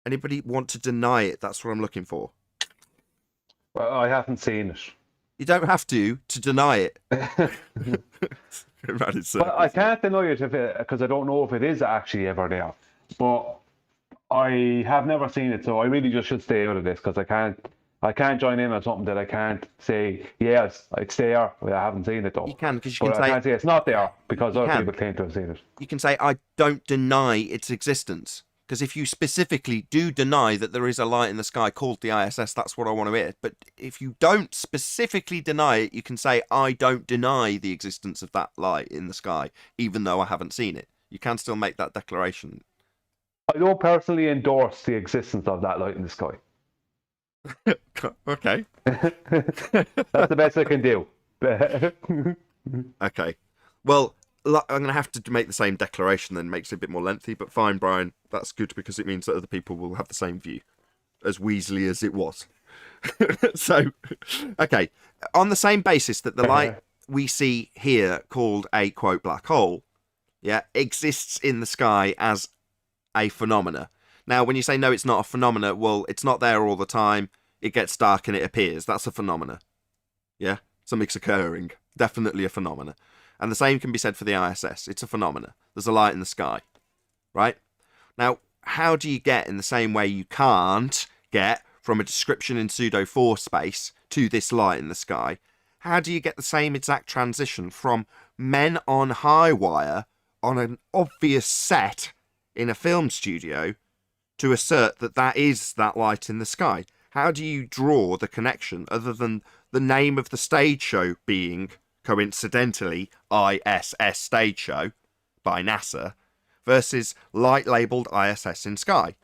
Anybody want to deny it? That's what I'm looking for. Well, I haven't seen it. You don't have to deny it. But I can't deny it because I don't know if it is actually ever there. But I have never seen it, so I really just should stay out of this because I can't join in on something that I can't say yes, it's there. I haven't seen it though. You can, because I can't say it's not there because other people claim to have seen it. You can say I don't deny its existence. Because if you specifically do deny that there is a light in the sky called the ISS, that's what I want to hear. But if you don't specifically deny it, you can say, I don't deny the existence of that light in the sky, even though I haven't seen it. You can still make that declaration. I don't personally endorse the existence of that light in the sky. Okay. That's the best I can do. Okay. Well, I'm going to have to make the same declaration, then makes it a bit more lengthy, but fine, Brian. That's good because it means that other people will have the same view, as Weasley as it was. So, okay. On the same basis that the light we see here, called a, quote, black hole, exists in the sky as a phenomena. Now, when you say, no, it's not a phenomena, well, it's not there all the time. It gets dark and it appears. That's a phenomena. Yeah? Something's occurring. Definitely a phenomena. And the same can be said for the ISS. It's a phenomena. There's a light in the sky, right? Now, how do you get, in the same way you can't get from a description in pseudo-4 space to this light in the sky, how do you get the same exact transition from men on high wire on an obvious set in a film studio to assert that that is that light in the sky? How do you draw the connection other than the name of the stage show being, coincidentally, ISS stage show by NASA versus light labelled ISS in sky?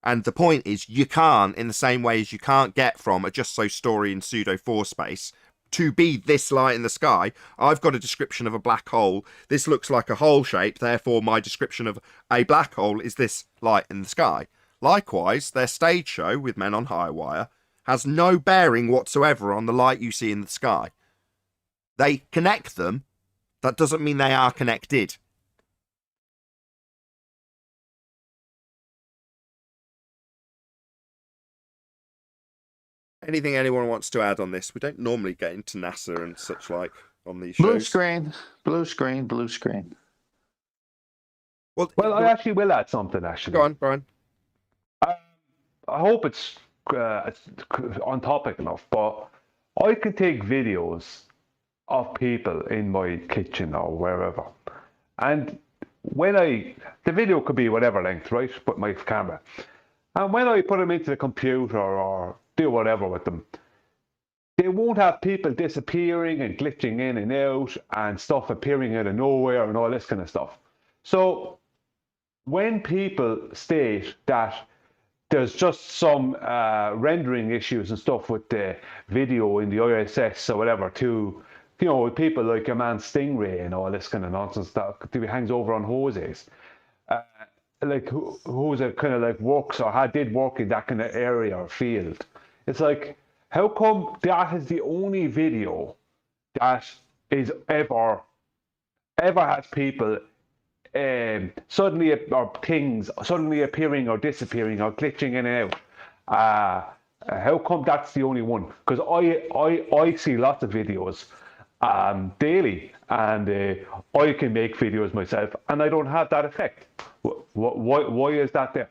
And the point is, you can't, in the same way as you can't get from a just so story in pseudo-4 space to be this light in the sky. I've got a description of a black hole. This looks like a hole shape, therefore my description of a black hole is this light in the sky. Likewise, their stage show with men on high wire has no bearing whatsoever on the light you see in the sky. They connect them. That doesn't mean they are connected. Anything anyone wants to add on this? We don't normally get into NASA and such like on these shows. Blue screen, blue screen, blue screen. Well, I actually will add something, actually. Go on, Brian. I hope it's on topic enough, but I can take videos of people in my kitchen or wherever, and the video could be whatever length, right? But my camera, and when I put them into the computer or do whatever with them, they won't have people disappearing and glitching in and out and stuff appearing out of nowhere and all this kind of stuff. So when people state that there's just some rendering issues and stuff with the video in the ISS or whatever, to, you know, with people like your man Stingray and all this kind of nonsense that hangs over on hoses, like who's a kind of like works or did work in that kind of area or field. It's like, how come that is the only video that is ever has people suddenly, or things suddenly appearing or disappearing or glitching in and out? How come that's the only one? Because I see lots of videos daily, and I can make videos myself, and I don't have that effect. Why is that there?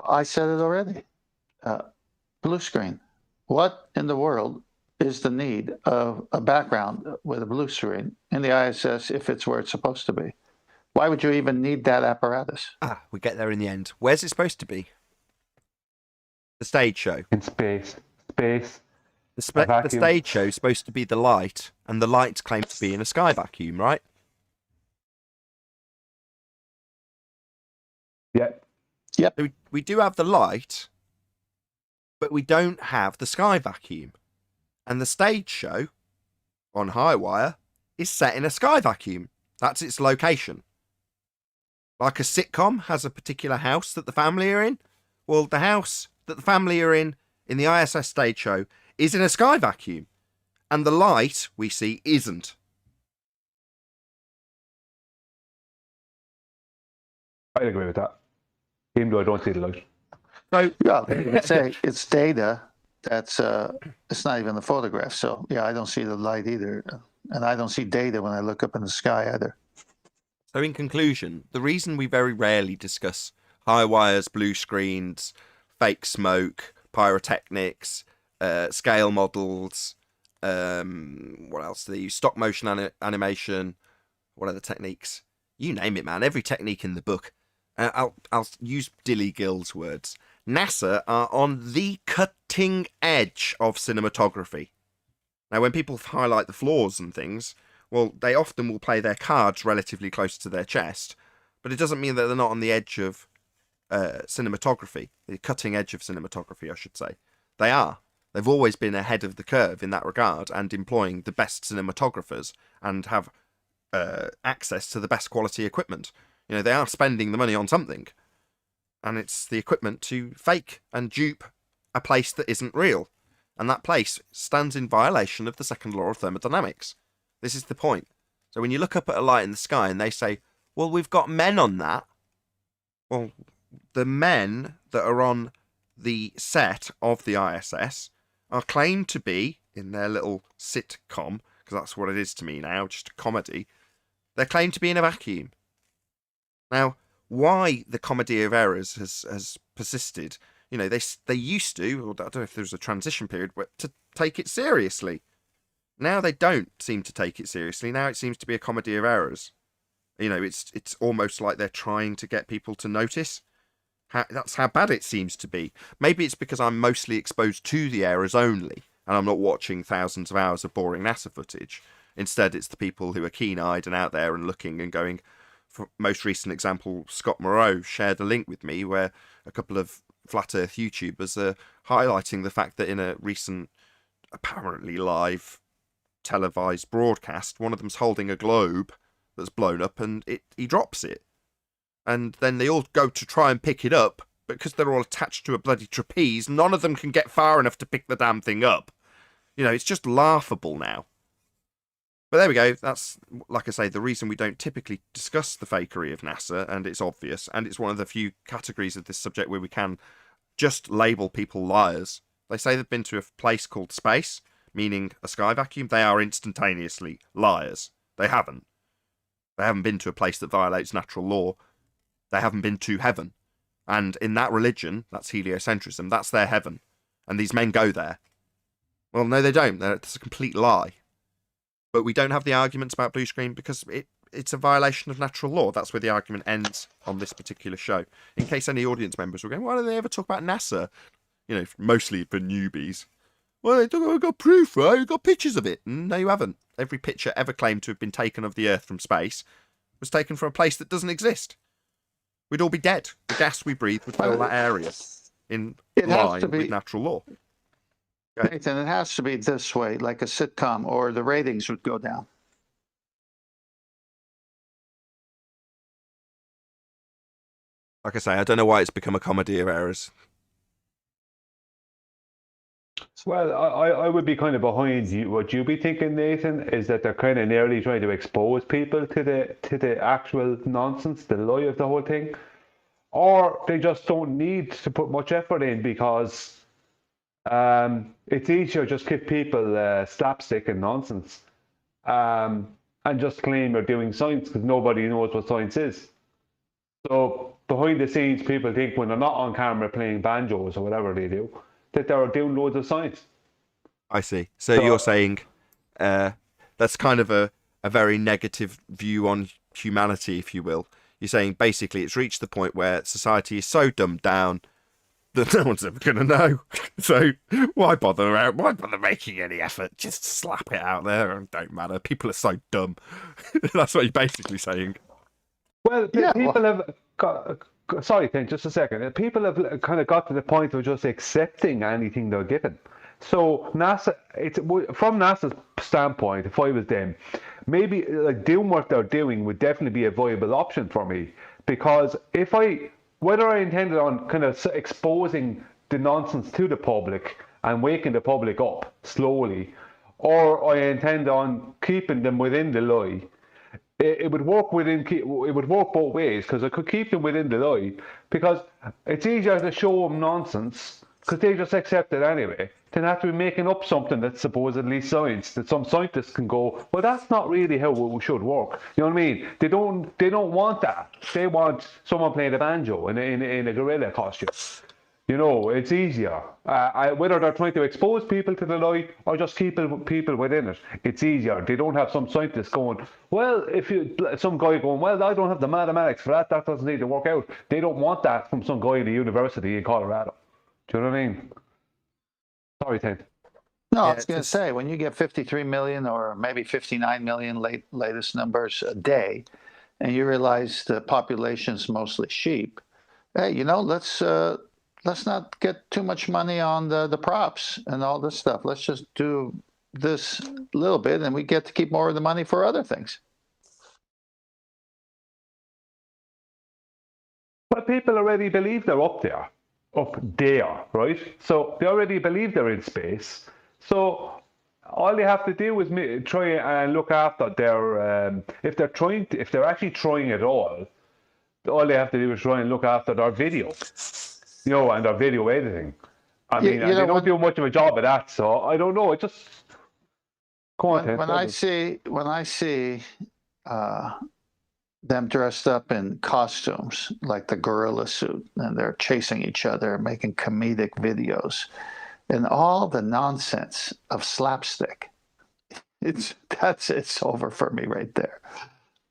I said it already. Blue screen. What in the world is the need of a background with a blue screen in the ISS if it's where it's supposed to be? Why would you even need that apparatus? We get there in the end. Where's it supposed to be? The stage show. In space. The stage show is supposed to be the light, and the light's claimed to be in a sky vacuum, right? Yep. So we do have the light, but we don't have the sky vacuum. And the stage show on high wire is set in a sky vacuum. That's its location. Like a sitcom has a particular house that the family are in. Well, the house that the family are in the ISS stage show is in a sky vacuum. And the light we see isn't. I agree with that. Even though I don't see the light. So, yeah, you would say it's data that's it's not even a photograph. So yeah, I don't see the light either. And I don't see data when I look up in the sky either. So in conclusion, the reason we very rarely discuss high wires, blue screens, fake smoke, pyrotechnics, scale models, what else do they use? Stop motion animation, what other techniques? You name it, man. Every technique in the book. I'll use Dilly Gill's words. NASA are on the cutting edge of cinematography. Now, when people highlight the flaws and things, well, they often will play their cards relatively close to their chest, but it doesn't mean that they're not on the edge of cinematography, the cutting edge of cinematography, I should say. They are. They've always been ahead of the curve in that regard and employing the best cinematographers and have access to the best quality equipment. You know, they are spending the money on something, and it's the equipment to fake and dupe a place that isn't real, and that place stands in violation of the second law of thermodynamics. This is the point. So when you look up at a light in the sky and they say, well, we've got men on that, well, the men that are on the set of the ISS are claimed to be, in their little sitcom, because that's what it is to me now, just a comedy, they're claimed to be in a vacuum. Now, why the comedy of errors has persisted, you know, they used to, or I don't know if there was a transition period, but to take it seriously. Now they don't seem to take it seriously. Now it seems to be a comedy of errors. You know, it's almost like they're trying to get people to notice. That's how bad it seems to be. Maybe it's because I'm mostly exposed to the errors only, and I'm not watching thousands of hours of boring NASA footage. Instead, it's the people who are keen-eyed and out there and looking and going. For most recent example, Scott Moreau shared a link with me where a couple of flat Earth YouTubers are highlighting the fact that in a recent, apparently live, televised broadcast, one of them's holding a globe that's blown up and he drops it. And then they all go to try and pick it up, but because they're all attached to a bloody trapeze, none of them can get far enough to pick the damn thing up. You know, it's just laughable now. But there we go. That's, like I say, the reason we don't typically discuss the fakery of NASA, and it's obvious, and it's one of the few categories of this subject where we can just label people liars. They say they've been to a place called space, meaning a sky vacuum. They are instantaneously liars. They haven't. They haven't been to a place that violates natural law. They haven't been to heaven. And in that religion, that's heliocentrism, that's their heaven. And these men go there. Well, no, they don't. It's a complete lie. But we don't have the arguments about blue screen because it's a violation of natural law. That's where the argument ends on this particular show. In case any audience members were going, why don't they ever talk about NASA? You know, mostly for newbies. Well, they talk about, we've got proof, right? We've got pictures of it. No, you haven't. Every picture ever claimed to have been taken of the Earth from space was taken from a place that doesn't exist. We'd all be dead. The gas we breathe would fill that area in line with natural law. Nathan, it has to be this way, like a sitcom, or the ratings would go down. Like I say, I don't know why it's become a comedy of errors. Well, I would be kind of behind you. What you be thinking, Nathan, is that they're kind of nearly trying to expose people to the actual nonsense, the lie of the whole thing, or they just don't need to put much effort in because it's easier just give people slapstick and nonsense, and just claim you're doing science because nobody knows what science is. So behind the scenes, people think when they're not on camera playing banjos or whatever they do, that they're doing loads of science. I see. So you're saying that's kind of a very negative view on humanity, if you will. You're saying basically it's reached the point where society is so dumbed down that no one's ever going to know. So why bother making any effort? Just slap it out there and don't matter. People are so dumb. That's what you're basically saying. Well, people have got... Sorry, Ken, just a second. People have kind of got to the point of just accepting anything they're given. So NASA, from NASA's standpoint, if I was them, maybe like doing what they're doing would definitely be a viable option for me. because whether I intended on kind of exposing the nonsense to the public and waking the public up slowly, or I intend on keeping them within the lie, it would work both ways, because I could keep them within the lie, because it's easier to show them nonsense because they just accept it anyway, than have to be making up something that's supposedly science, that some scientists can go, well, that's not really how it should work. You know what I mean? They don't want that. They want someone playing the banjo in a gorilla costume. You know, it's easier. Whether they're trying to expose people to the lie or just keep people within it, it's easier. They don't have some scientist going, well, some guy going, well, I don't have the mathematics for that. That doesn't need to work out. They don't want that from some guy in the university in Colorado. Do you know what I mean? Sorry, Ted. No, I was going to say, when you get 53 million or maybe 59 million latest numbers a day, and you realize the population's mostly sheep, hey, you know, let's not get too much money on the props and all this stuff. Let's just do this little bit, and we get to keep more of the money for other things. But people already believe they're up there, right? So they already believe they're in space. So all they have to do is try and look after their, if they're actually trying at all they have to do is try and look after their video, you know, and their video editing. I mean, they don't do much of a job of that, so I don't know. It just when I see them dressed up in costumes like the gorilla suit, and they're chasing each other, making comedic videos, and all the nonsense of slapstick, it's over for me right there.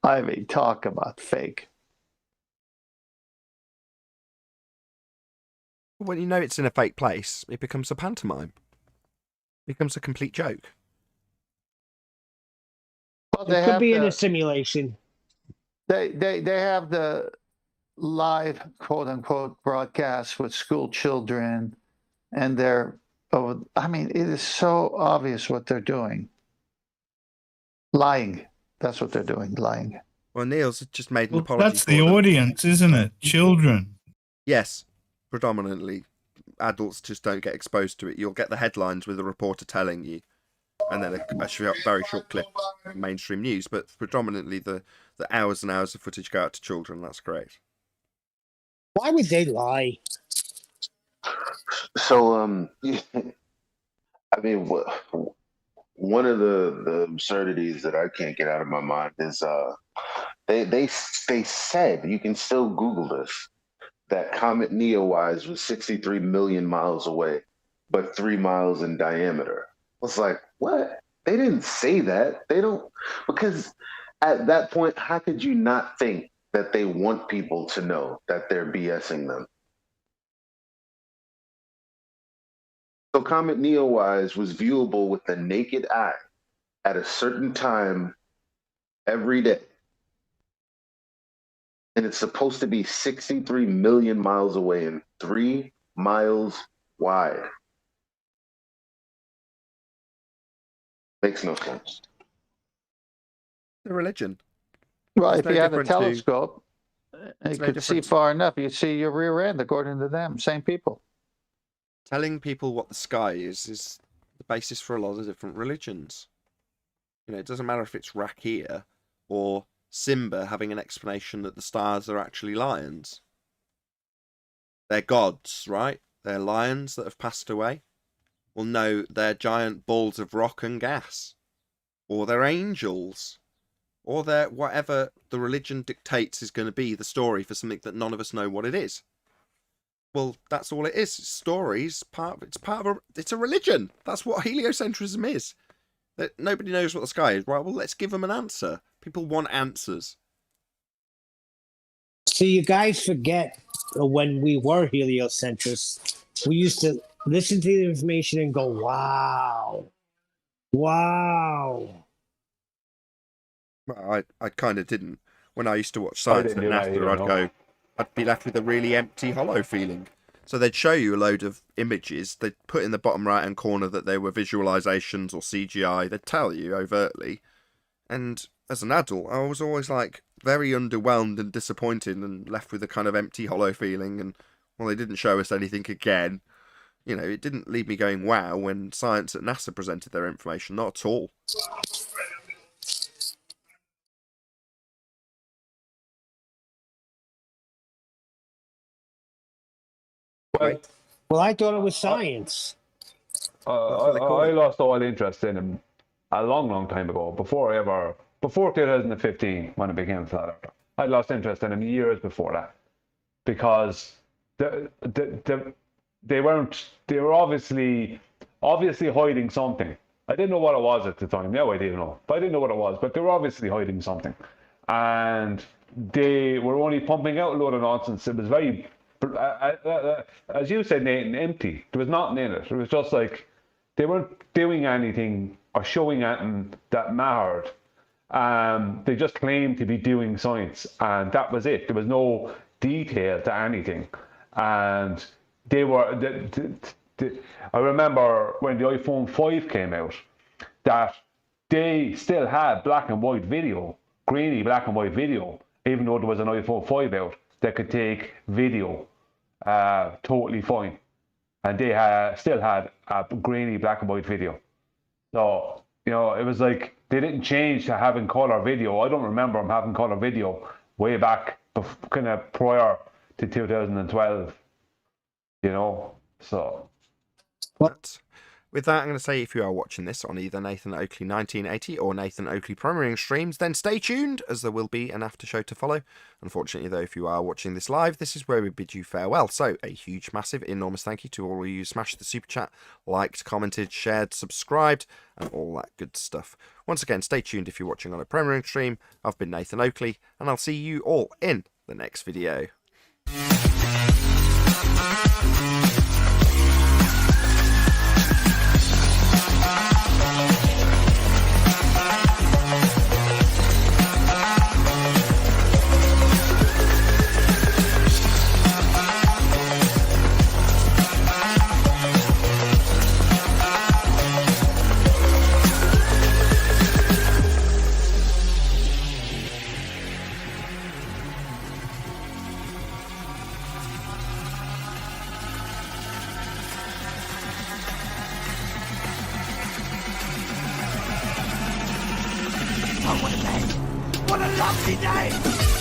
I mean, talk about fake. When you know it's in a fake place, it becomes a pantomime. It becomes a complete joke. Well, it could be in a simulation. They have the live, quote unquote, broadcast with school children, and I mean, it is so obvious what they're doing. Lying. That's what they're doing, lying. Well, Neil's just made an apology. That's the audience, isn't it? Children. Yes. Predominantly, adults just don't get exposed to it. You'll get the headlines with a reporter telling you, and then a very short clip of mainstream news. But predominantly, the hours and hours of footage go out to children. That's great. Why would they lie? So, I mean, one of the absurdities that I can't get out of my mind is they said, you can still Google this, that comet Neowise was 63 million miles away, but 3 miles in diameter. I was like, what? They didn't say that. They don't, because at that point, how could you not think that they want people to know that they're BSing them? So comet Neowise was viewable with the naked eye at a certain time every day. And it's supposed to be 63 million miles away and 3 miles wide. Makes no sense. The religion. Well, if you had a telescope, you could see far enough. You'd see your rear end, according to them. Same people. Telling people what the sky is the basis for a lot of different religions. You know, it doesn't matter if it's Rakia or Simba having an explanation that the stars are actually lions. They're gods, right? They're lions that have passed away. Well, no, they're giant balls of rock and gas. Or they're angels. Or they're whatever the religion dictates is going to be the story for something that none of us know what it is. Well, that's all it is. Stories, it's a religion. That's what heliocentrism is. That nobody knows what the sky is. Right, well, let's give them an answer. People want answers. So you guys forget when we were heliocentrists, we used to listen to the information and go, wow. Wow. Well, I kind of didn't. When I used to watch Science and after, I'd be left with a really empty, hollow feeling. So they'd show you a load of images. They'd put in the bottom right-hand corner that they were visualizations or CGI. They'd tell you overtly. And as an adult, I was always like, very underwhelmed and disappointed and left with a kind of empty, hollow feeling. And, well, they didn't show us anything again. You know, it didn't leave me going, wow, when science at NASA presented their information. Not at all. Well, I thought it was science. I lost all interest in him a long time ago, before 2015, when it became flat earther. I lost interest in him years before that, because they were obviously hiding something. I didn't know what it was at the time. Now I do know, but I didn't know what it was. But they were obviously hiding something, and they were only pumping out a load of nonsense. It was very, as you said, Nathan, empty. There was nothing in it. It was just like they weren't doing anything or showing anything that mattered. They just claimed to be doing science, and that was it. There was no detail to anything, and they were. I remember when the iPhone 5 came out, that they still had black and white video, grainy black and white video, even though there was an iPhone 5 out that could take video totally fine, and they still had a grainy black and white video. So, you know, it was like they didn't change to having color video. I don't remember them having color video way back, kind of prior to 2012. You know, so. But with that, I'm going to say, if you are watching this on either Nathan Oakley 1980 or Nathan Oakley Premiering streams, then stay tuned, as there will be an after show to follow. Unfortunately, though, if you are watching this live, this is where we bid you farewell. So a huge, massive, enormous thank you to all of you who smashed the super chat, liked, commented, shared, subscribed, and all that good stuff. Once again, stay tuned if you're watching on a Premiering stream. I've been Nathan Oakley, and I'll see you all in the next video. What a lovely day!